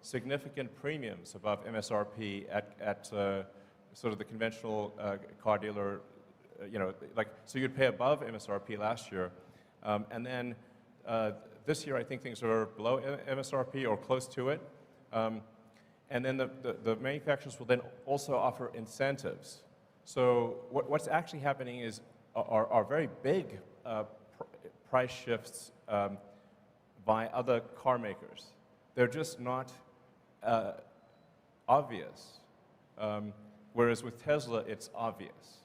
significant premiums above MSRP at sort of the conventional car dealer, so you'd pay above MSRP last year, and then this year I think things are below MSRP or close to it, and then the manufacturers will then also offer incentives. So what's actually happening are very big price shifts by other car makers. They're just not obvious. Whereas with Tesla, it's obvious.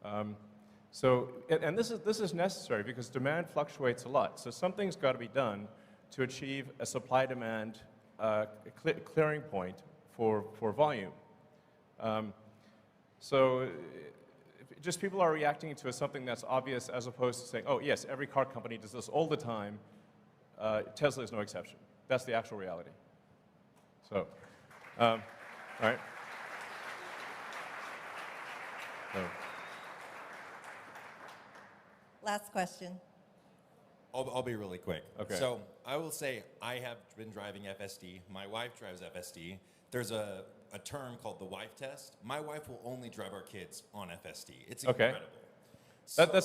And this is necessary because demand fluctuates a lot. So something's got to be done to achieve a supply-demand clearing point for volume. So just people are reacting to something that's obvious as opposed to saying, oh, yes, every car company does this all the time. Tesla is no exception. That's the actual reality. So, all right. So. Last question. I'll be really quick. Okay. So I will say I have been driving FSD. My wife drives FSD. There's a term called the wife test. My wife will only drive our kids on FSD. It's incredible. Okay.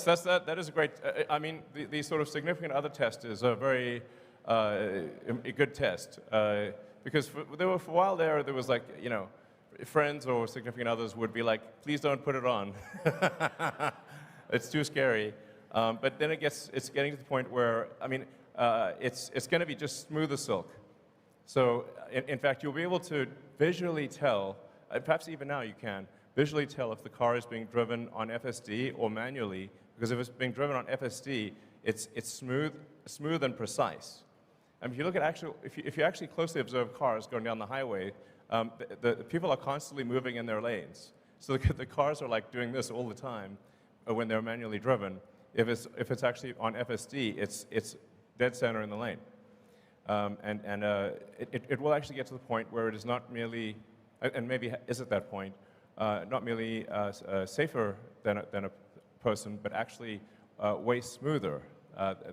That is a great, I mean, the sort of significant other test is a very a good test. Because for a while there was like, friends or significant others would be like, please don't put it on. It's too scary. But then it's getting to the point where, I mean, it's going to be just smooth as silk. So, in fact, you'll be able to visually tell, perhaps even now you can, visually tell if the car is being driven on FSD or manually, because if it's being driven on FSD, it's smooth and precise. And if you look at if you actually closely observe cars going down the highway, the people are constantly moving in their lanes. So the cars are like doing this all the time when they're manually driven. If it's actually on FSD, it's dead center in the lane. It will actually get to the point where it is not merely, and maybe is at that point, not merely safer than a person, but actually way smoother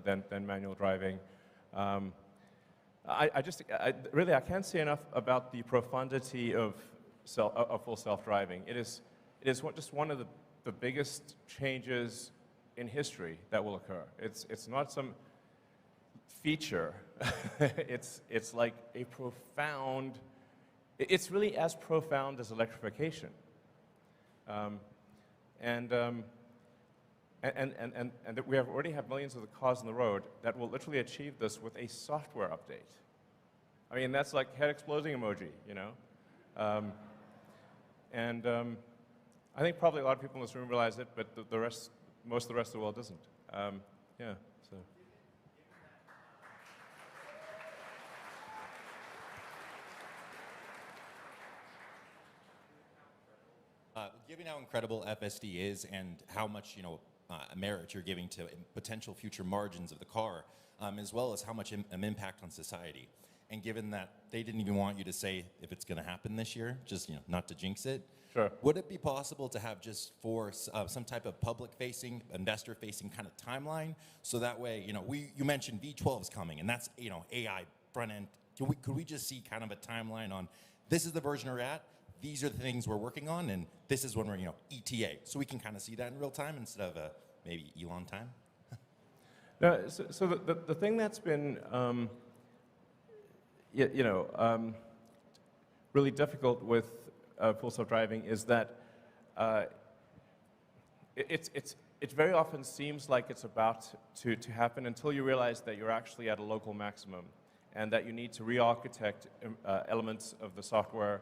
than manual driving. I can't say enough about the profundity of full self-driving. It is just one of the biggest changes in history that will occur. It's not some feature. it's like a profound. It's really as profound as electrification. And we already have millions of the cars on the road that will literally achieve this with a software update. I mean, that's like head exploding emoji, I think probably a lot of people in this room realize it, but most of the rest of the world doesn't. Yeah, so. Given how incredible FSD is and how much merit you're giving to potential future margins of the car, as well as how much impact on society, and given that they didn't even want you to say if it's going to happen this year, just not to jinx it. Sure. Would it be possible to have just for some type of public-facing, investor-facing kind of timeline, so that way you mentioned V12 is coming, and that's AI front end. Could we just see kind of a timeline on this is the version we're at? These are the things we're working on, and this is when we're, ETA. So we can kind of see that in real time instead of maybe Elon time. No, so the thing that's been, really difficult with full self-driving is that it very often seems like it's about to happen until you realize that you're actually at a local maximum, and that you need to re-architect elements of the software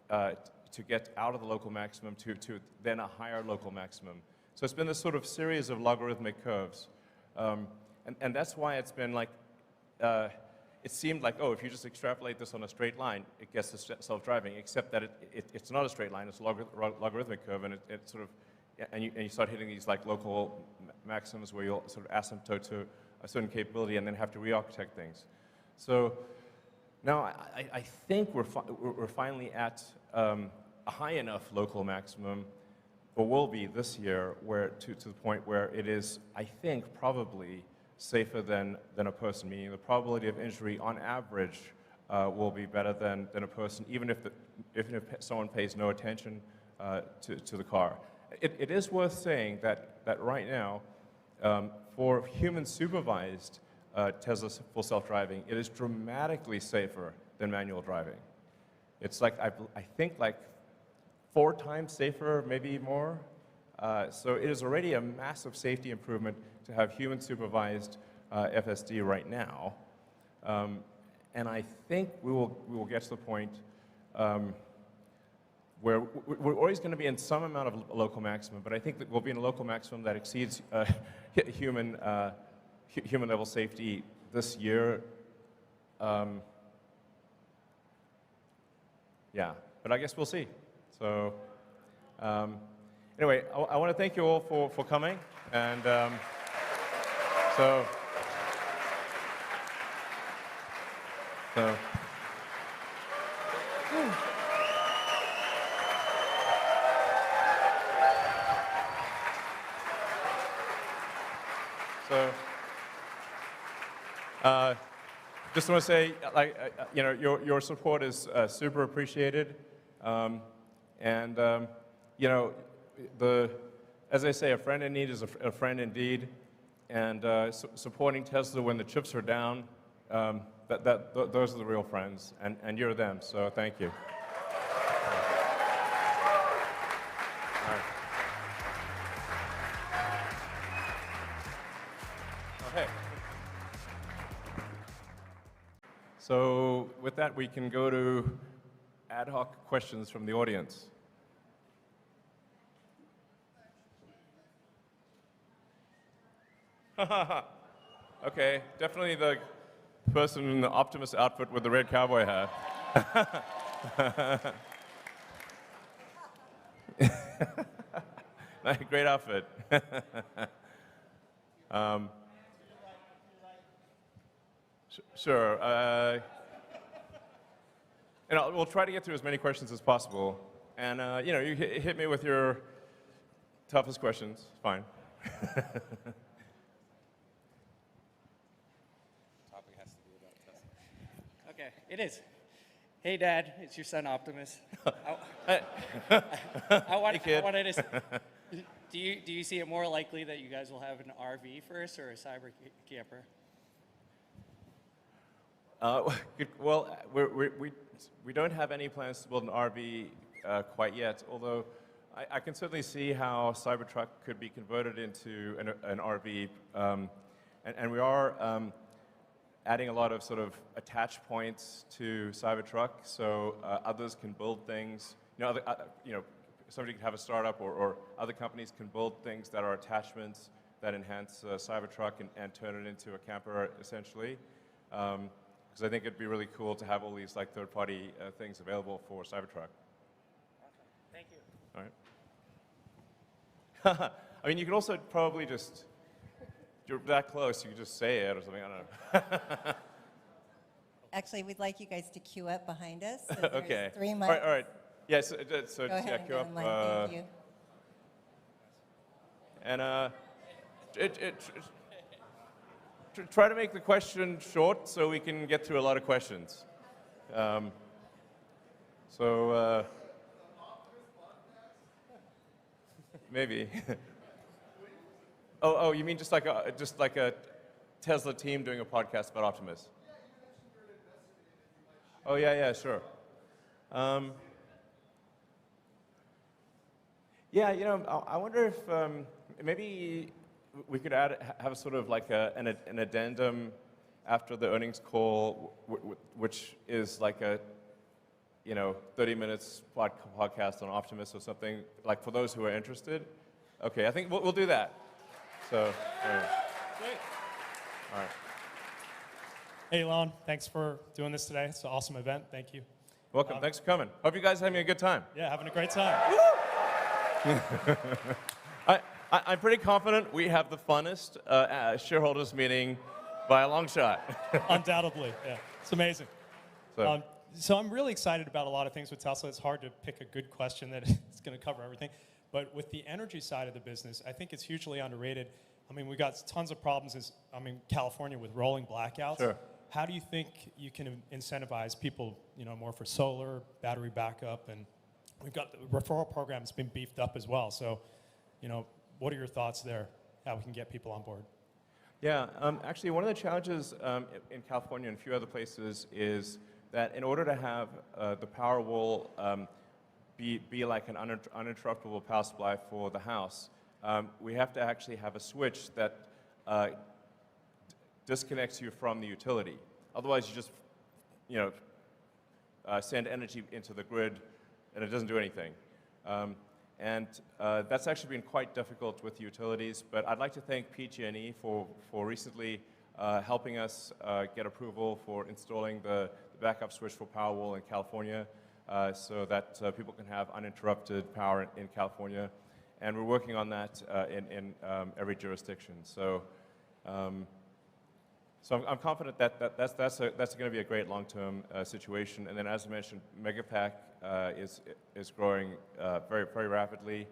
to get out of the local maximum to then a higher local maximum. So it's been this sort of series of logarithmic curves. And that's why it's been like, it seemed like, oh, if you just extrapolate this on a straight line, it gets to self-driving, except that it's not a straight line, it's a logarithmic curve, and it sort of, and you start hitting these like local maximums where you'll sort of asymptote to a certain capability and then have to re-architect things. So now I think we're finally at a high enough local maximum, or will be this year, where to the point where it is, I think, probably safer than a person, meaning the probability of injury on average will be better than a person, even if someone pays no attention to the car. It is worth saying that right now, for human supervised Tesla full self-driving, it is dramatically safer than manual driving. It's like, I think like 4 times safer, maybe more. So it is already a massive safety improvement to have human supervised FSD right now. And I think we will get to the point where we're always going to be in some amount of local maximum, but I think that we'll be in a local maximum that exceeds human level safety this year. Yeah, but I guess we'll see. So anyway, I want to thank you all for coming, and so. Just want to say, like, you know, your support is super appreciated, and you know, as I say, a friend in need is a friend indeed, and supporting Tesla when the chips are down, those are the real friends, and you're them. So thank you. All right. Okay. So with that, we can go to ad hoc questions from the audience. Okay, definitely the person in the Optimus outfit with the red cowboy hat. Great outfit. Sure. And we'll try to get through as many questions as possible. And you know, you hit me with your toughest questions. Fine. Okay, it is. Hey, Dad, it's your son Optimus. Hey, kid. I wanted to. Do you see it more likely that you guys will have an RV first or a cyber camper? Well, we don't have any plans to build an RV quite yet, although I can certainly see how Cybertruck could be converted into an RV. And we are adding a lot of sort of attach points to Cybertruck, so others can build things. You know, somebody can have a startup, or other companies can build things that are attachments that enhance Cybertruck and turn it into a camper, essentially. Because I think it'd be really cool to have all these like third-party things available for Cybertruck. Awesome. Thank you. All right. I mean, you could also probably just, you're that close, you could just say it or something, I don't know. Actually, we'd like you guys to queue up behind us. So there's Okay. 3 All mics. right, all right. Yeah, so Go just ahead and queue get up. in line. Thank you. And try to make the question short so we can get through a lot of questions. Maybe. Oh, you mean just like a Tesla team doing a podcast about Optimus? Oh yeah, sure. Yeah, you know, I wonder if maybe we could have sort of like an addendum after the earnings call, which is like a, you know, 30 minutes podcast on Optimus or something, like for those who are interested. Okay, I think we'll do that. So, anyway. Great. All right. Hey, Elon, thanks for doing this today. It's an awesome event. Thank you. Welcome. Thanks for coming. Hope you guys are having a good time. Yeah, having a great time. I'm pretty confident we have the funnest shareholders meeting by a long shot. Undoubtedly, yeah. It's amazing. So, So I'm really excited about a lot of things with Tesla. It's hard to pick a good question that is going to cover everything. But with the energy side of the business, I think it's hugely underrated. I mean, we got tons of problems, California with rolling blackouts. Sure. how do you think you can incentivize people, more for solar, battery backup, and we've got the referral program that's been beefed up as well. So, what are your thoughts there? How we can get people on board? Yeah, actually, one of the challenges in California and a few other places is that in order to have the Powerwall be like an uninterruptible power supply for the house, we have to actually have a switch that disconnects you from the utility. Otherwise, you just, send energy into the grid, and it doesn't do anything. That's actually been quite difficult with utilities, but I'd like to thank PG&E for recently helping us get approval for installing the backup switch for Powerwall in California so that people can have uninterrupted power in California. And we're working on that in every jurisdiction. So I'm confident that that's going to be a great long-term situation. And then, as I mentioned, Megapack is growing very, very rapidly.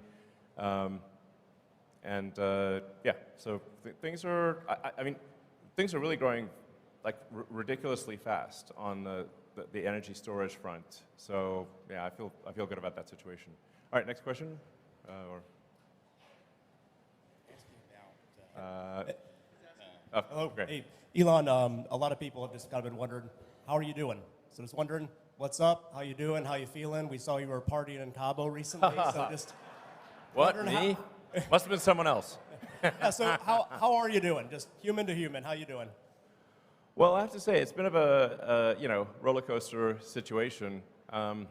Yeah, so things are, things are really growing like ridiculously fast on the energy storage front. So yeah, I feel good about that situation. All right, next question. Hello. Great. Hey, Elon, a lot of people have just kind of been wondering, how are you doing? So just wondering, what's up? How you doing? How you feeling? We saw you were partying in Cabo recently, so just What, wondering me? Must have been someone else. yeah, so how are you doing? Just human to human, how you doing? Well, I have to say, it's been a bit of a roller coaster situation. Like,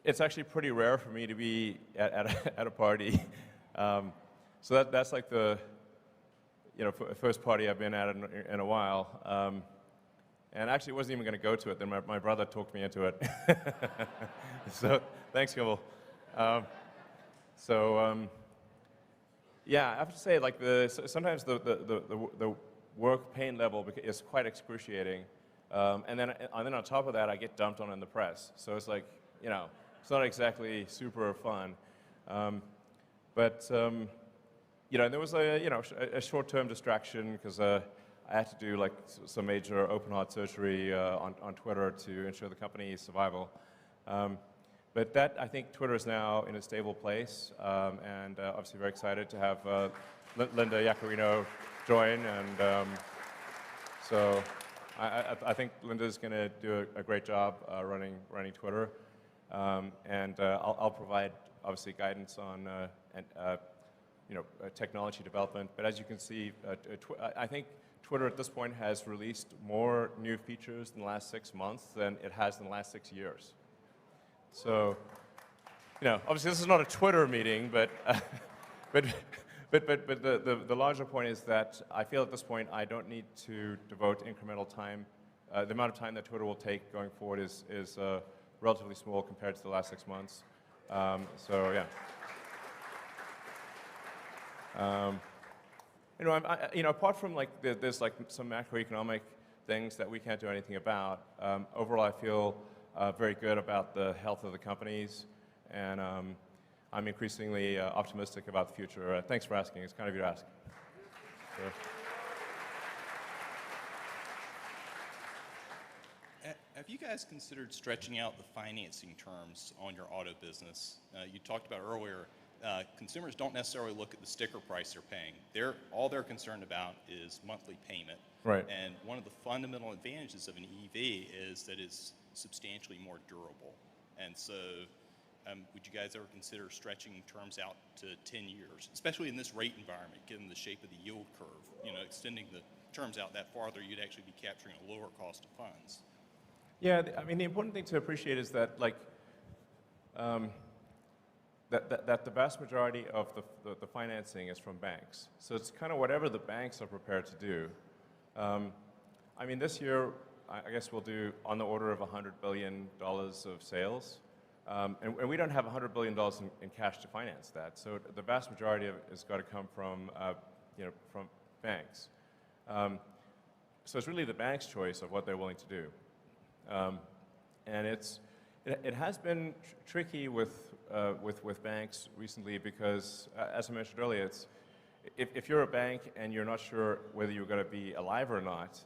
it's actually pretty rare for me to be at a party. So that's like the first party I've been at in a while. And actually wasn't even going to go to it. Then my brother talked me into it. So thanks, Kimball. Yeah, I have to say, like sometimes the work pain level is quite excruciating. And then on top of that, I get dumped on in the press. So it's like, it's not exactly super fun. There was a short-term distraction because I had to do like some major open heart surgery on Twitter to ensure the company's survival. But that, I think Twitter is now in a stable place, and obviously very excited to have Linda Yaccarino join. And so I think Linda's going to do a great job running Twitter. I'll provide, obviously, guidance on technology development. But as you can see, I think Twitter at this point has released more new features in the last 6 months than it has in the last 6 years. So, obviously this is not a Twitter meeting, but the larger point is that I feel at this point I don't need to devote incremental time. The amount of time that Twitter will take going forward is relatively small compared to the last 6 months. So yeah. Apart from like there's like some macroeconomic things that we can't do anything about. Overall, I feel very good about the health of the companies, and I'm increasingly optimistic about the future. Thanks for asking. It's kind of you to ask. So. Have you guys considered stretching out the financing terms on your auto business? You talked about earlier, consumers don't necessarily look at the sticker price they're paying. All they're concerned about is monthly payment. Right. And one of the fundamental advantages of an EV is that it's substantially more durable. And so would you guys ever consider stretching terms out to 10 years, especially in this rate environment, given the shape of the yield curve? Extending the terms out that farther, you'd actually be capturing a lower cost of funds. Yeah, the important thing to appreciate is that that the vast majority of the financing is from banks. So it's kind of whatever the banks are prepared to do. This year, I guess we'll do on the order of $100 billion of sales. And we don't have $100 billion in cash to finance that. So the vast majority of it has got to come from banks. So it's really the bank's choice of what they're willing to do. And it has been tricky with banks recently because, as I mentioned earlier, if you're a bank and you're not sure whether you're going to be alive or not,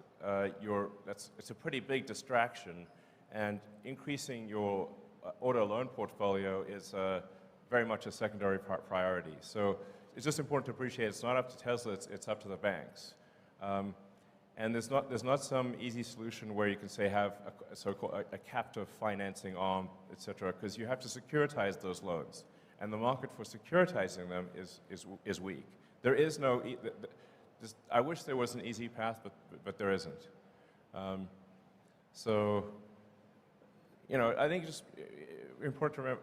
it's a pretty big distraction, and increasing your auto loan portfolio is very much a secondary priority. So it's just important to appreciate it's not up to Tesla, it's up to the banks. And there's not some easy solution where you can say have a so-called a captive financing arm, et cetera, because you have to securitize those loans. And the market for securitizing them is weak. There is no, I wish there was an easy path, but there isn't. So, you know, I think it's just important to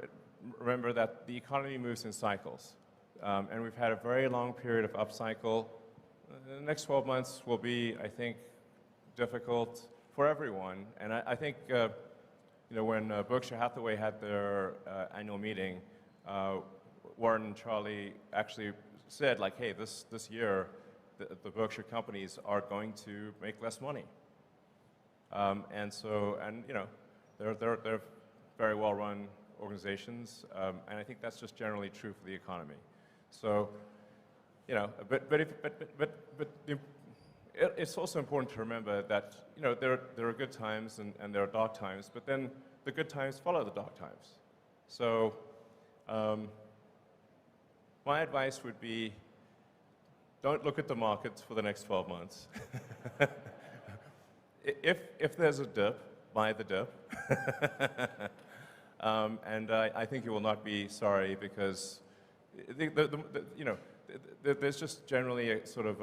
remember that the economy moves in cycles. And we've had a very long period of upcycle. The next 12 months will be, I think, difficult for everyone. And I think, you know, when Berkshire Hathaway had their annual meeting, Warren and Charlie actually said, like, hey, this year, the Berkshire companies are going to make less money. And you know, they're very well-run organizations, and I think that's just generally true for the economy. So, you know, it's also important to remember that, you know, there are good times and there are dark times, but then the good times follow the dark times. So, my advice would be, don't look at the markets for the next 12 months. If there's a dip, buy the dip. And I think you will not be sorry, because you know, there's just generally a sort of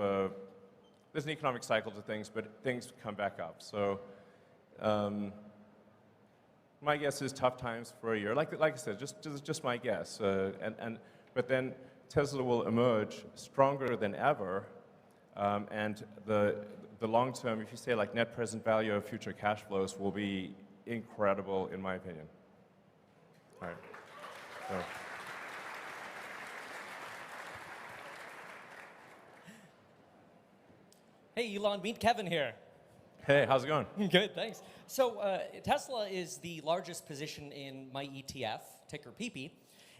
there's an economic cycle to things, but things come back up. So my guess is tough times for a year. Like I said, just my guess. But then Tesla will emerge stronger than ever, and the long term, if you say like net present value of future cash flows, will be incredible, in my opinion. All right. So. Hey, Elon, meet Kevin here. Hey, how's it going? Good, thanks. So Tesla is the largest position in my ETF, ticker PP,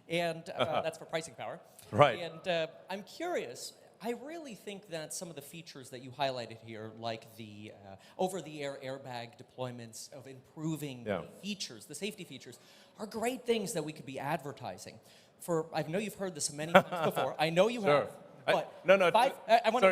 and that's for pricing power. Right. And I'm curious, I really think that some of the features that you highlighted here, like the over-the-air airbag deployments of improving the features, the safety features, are great things that we could be advertising. I know you've heard this many times before. I know you have. But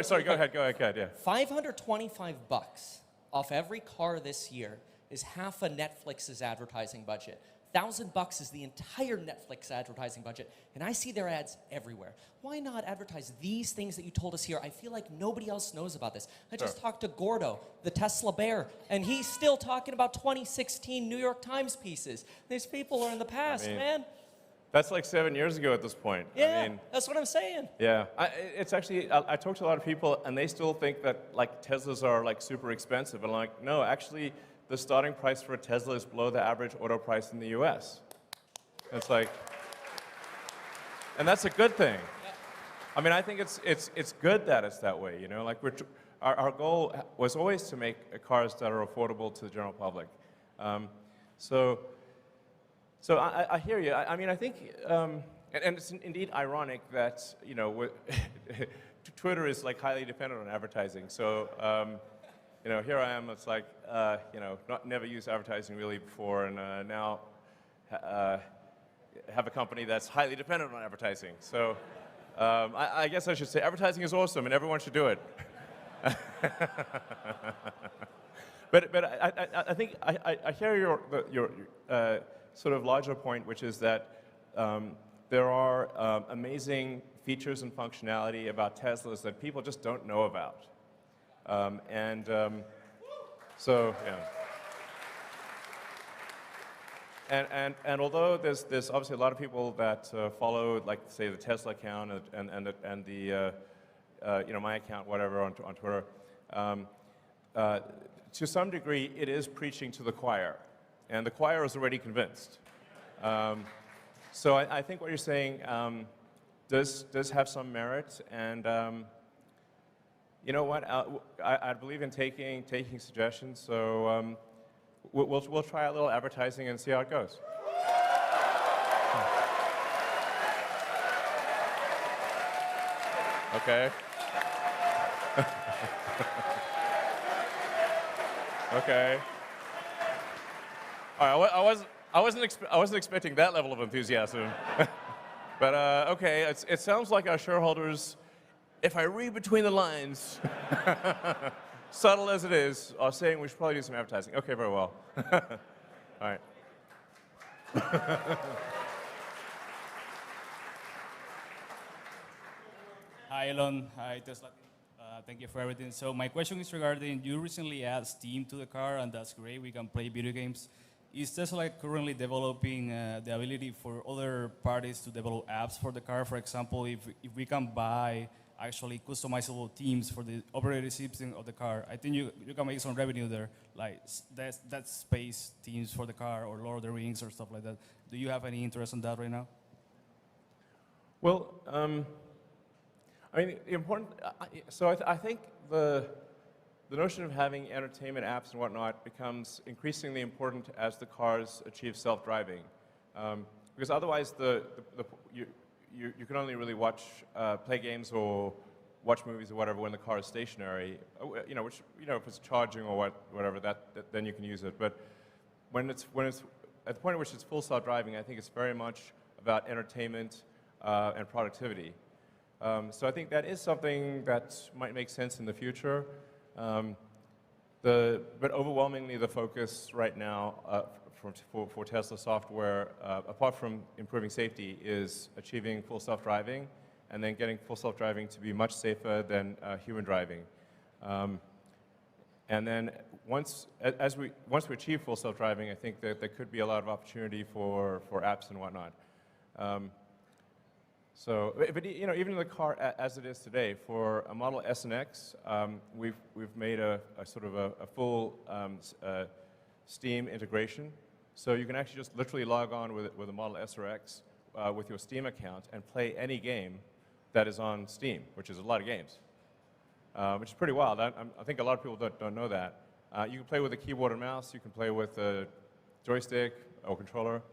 sorry, go ahead, yeah. $525 off every car this year is half a Netflix's advertising budget. $1,000 is the entire Netflix advertising budget, and I see their ads everywhere. Why not advertise these things that you told us here? I feel like nobody else knows about this. I just talked to Gordo, the Tesla bear, and he's still talking about 2016 New York Times pieces. These people are in the past, man. That's like 7 years ago at this point. Yeah, that's what I'm saying. Yeah, it's actually, I talked to a lot of people, and they still think that like Teslas are like super expensive. And I'm like, no, actually, the starting price for a Tesla is below the average auto price in the US. It's like, and that's a good thing. Yeah. I mean, I think it's good that it's that way, you know? Like our goal was always to make cars that are affordable to the general public. So I hear you. I mean, I think, and it's indeed ironic that, you know, Twitter is like highly dependent on advertising. So, you know, here I am. It's like, you know, never used advertising really before, and now have a company that's highly dependent on advertising. So, I guess I should say advertising is awesome, and everyone should do it. But I think I hear your sort of larger point, which is that there are amazing features and functionality about Teslas that people just don't know about. So, yeah. And although there's obviously a lot of people that follow, like, say, the Tesla account and the you know, my account, whatever, on Twitter, to some degree, it is preaching to the choir. And the choir is already convinced. So I think what you're saying does have some merit, and you know what? I believe in taking suggestions. So we'll try a little advertising and see how it goes. Okay. Okay. All right, I wasn't expecting that level of enthusiasm. But okay, it sounds like our shareholders, if I read between the lines, subtle as it is, are saying we should probably do some advertising. Okay, very well. All right. Hi, Elon. Hi, Tesla. Thank you for everything. So my question is regarding, you recently added Steam to the car, and that's great. We can play video games. Is Tesla currently developing the ability for other parties to develop apps for the car? For example, if we can buy actually customizable themes for the operating system of the car, I think you can make some revenue there, like that space themes for the car or Lord of the Rings or stuff like that. Do you have any interest in that right now? Well, I mean, the important. So I think the notion of having entertainment apps and whatnot becomes increasingly important as the cars achieve self-driving, because otherwise you can only really play games or watch movies or whatever when the car is stationary. You know, if it's charging or whatever, then you can use it. But when it's at the point at which it's full self-driving, I think it's very much about entertainment and productivity. So I think that is something that might make sense in the future. But overwhelmingly, the focus right now for Tesla software, apart from improving safety, is achieving full self-driving, and then getting full self-driving to be much safer than human driving. And then once we achieve full self-driving, I think that there could be a lot of opportunity for apps and whatnot. So, but you know, even in the car as it is today, for a Model S and X, we've made a sort of a full Steam integration. So you can actually just literally log on with a Model S or X with your Steam account and play any game that is on Steam, which is a lot of games, which is pretty wild. I think a lot of people don't know that. You can play with a keyboard and mouse. You can play with a joystick or controller.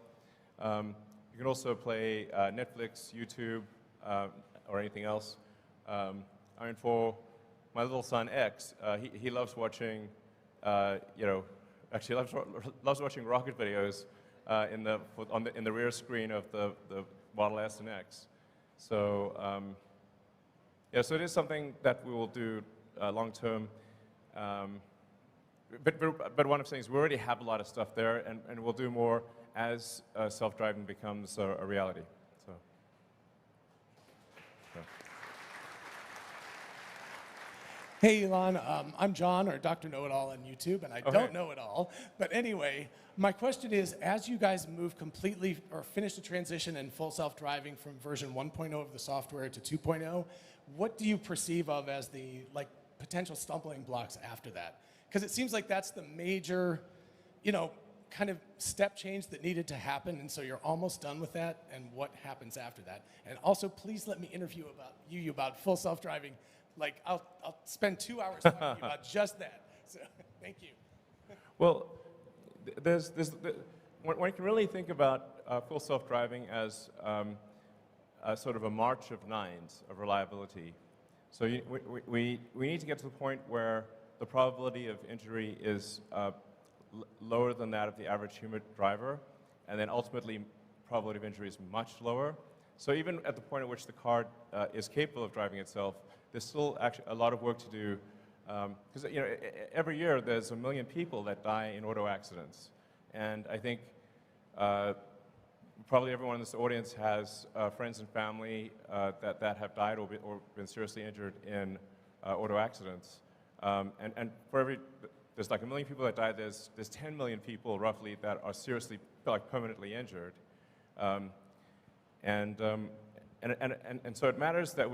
You can also play Netflix, YouTube, or anything else. I mean, for my little son X, he loves watching, actually loves watching rocket videos in the rear screen of the Model S and X. So yeah, so it is something that we will do long term. But one of the things, we already have a lot of stuff there, and we'll do more as self-driving becomes a reality. So. Hey, Elon. I'm John, or Dr. Know-It-All on YouTube, and I don't know it all. But anyway, my question is, as you guys move completely or finish the transition in full self-driving from version 1.0 of the software to 2.0, what do you perceive of as the potential stumbling blocks after that? Because it seems like that's the major, kind of step change that needed to happen, and so you're almost done with that, and what happens after that? And also, please let me interview about full self-driving. Like, I'll spend 2 hours talking to you about just that. So, thank you. Well, one can really think about full self-driving as sort of a march of nines of reliability. So we need to get to the point where the probability of injury is lower than that of the average human driver, and then ultimately probability of injury is much lower. So even at the point at which the car is capable of driving itself, there's still actually a lot of work to do, because every year there's 1 million people that die in auto accidents, and I think probably everyone in this audience has friends and family that have died or been seriously injured in auto accidents, and for there's like 1 million people that die. There's 10 million people roughly that are seriously, permanently injured, and so it matters that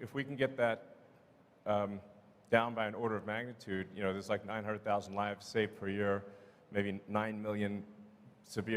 if we can get that down by an order of magnitude, there's like 900,000 lives saved per year, maybe 9 million severe